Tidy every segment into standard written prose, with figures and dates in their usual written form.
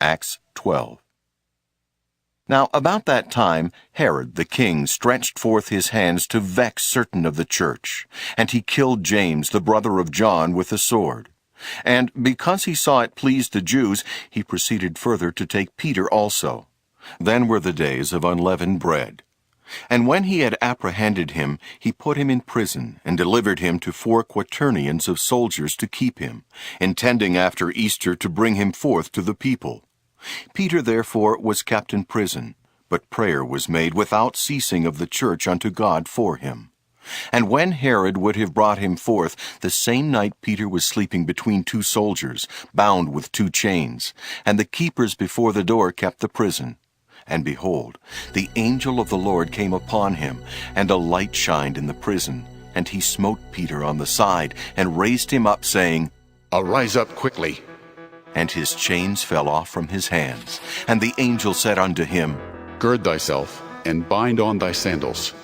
Acts 12. Now about that time Herod the king stretched forth his hands to vex certain of the church, and he killed James the brother of John with a sword. And because he saw it pleased the Jews, he proceeded further to take Peter also. Then were the days of unleavened bread. And when he had apprehended him, he put him in prison, and delivered him to 4 quaternions of soldiers to keep him, intending after Easter to bring him forth to the people. Peter therefore was kept in prison, but prayer was made without ceasing of the church unto God for him. And when Herod would have brought him forth, the same night Peter was sleeping between 2 soldiers, bound with 2 chains, and the keepers before the door kept the prison. And behold, the angel of the Lord came upon him, and a light shined in the prison, and he smote Peter on the side, and raised him up, saying, Arise up quickly. And his chains fell off from his hands. And the angel said unto him, Gird thyself, and bind on thy sandals.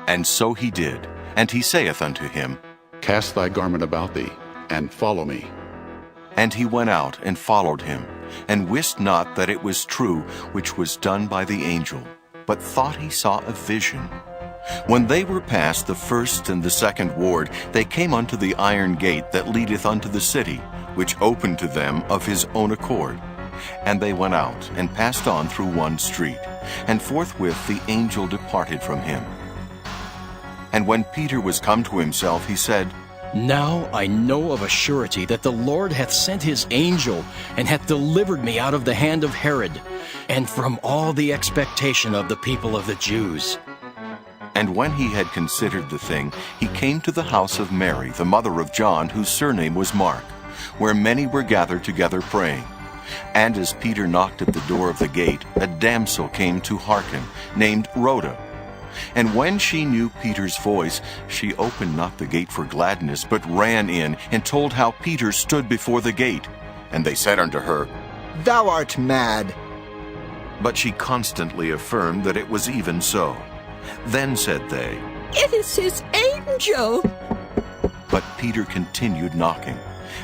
And so he did. And he saith unto him, Cast thy garment about thee, and follow me. And he went out and followed him, and wist not that it was true which was done by the angel, but thought he saw a vision. When they were past the first and the second ward, they came unto the iron gate that leadeth unto the city, which opened to them of his own accord. And they went out, and passed on through one street, and forthwith the angel departed from him. And when Peter was come to himself, he said, Now I know of a surety that the Lord hath sent his angel, and hath delivered me out of the hand of Herod, and from all the expectation of the people of the Jews. And when he had considered the thing, he came to the house of Mary, the mother of John, whose surname was Mark, where many were gathered together praying. And as Peter knocked at the door of the gate, a damsel came to hearken, named Rhoda. And when she knew Peter's voice, she opened not the gate for gladness, but ran in, and told how Peter stood before the gate. And they said unto her, Thou art mad. But she constantly affirmed that it was even so. Then said they, It is his angel. But Peter continued knocking.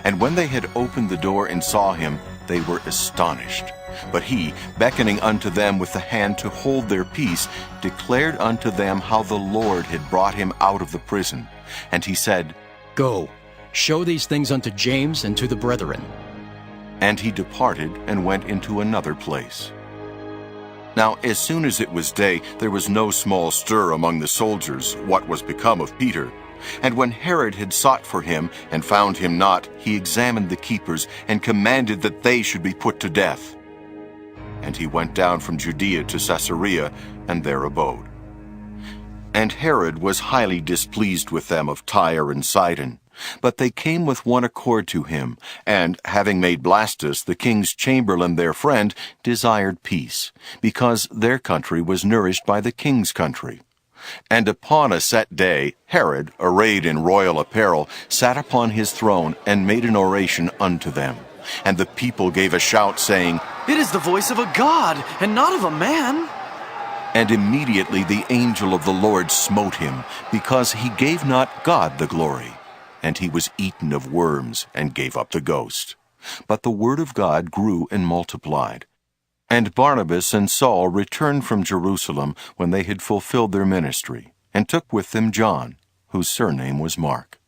And when they had opened the door and saw him, they were astonished. But he, beckoning unto them with the hand to hold their peace, declared unto them how the Lord had brought him out of the prison. And he said, Go, show these things unto James and to the brethren. And he departed and went into another place. Now as soon as it was day, there was no small stir among the soldiers what was become of Peter. And when Herod had sought for him, and found him not, he examined the keepers, and commanded that they should be put to death. And he went down from Judea to Caesarea, and there abode. And Herod was highly displeased with them of Tyre and Sidon. But they came with one accord to him, and, having made Blastus, the king's chamberlain, their friend, desired peace, because their country was nourished by the king's country. And upon a set day, Herod, arrayed in royal apparel, sat upon his throne, and made an oration unto them. And the people gave a shout, saying, It is the voice of a god, and not of a man. And immediately the angel of the Lord smote him, because he gave not God the glory. And he was eaten of worms, and gave up the ghost. But the word of God grew and multiplied. And Barnabas and Saul returned from Jerusalem when they had fulfilled their ministry, and took with them John, whose surname was Mark.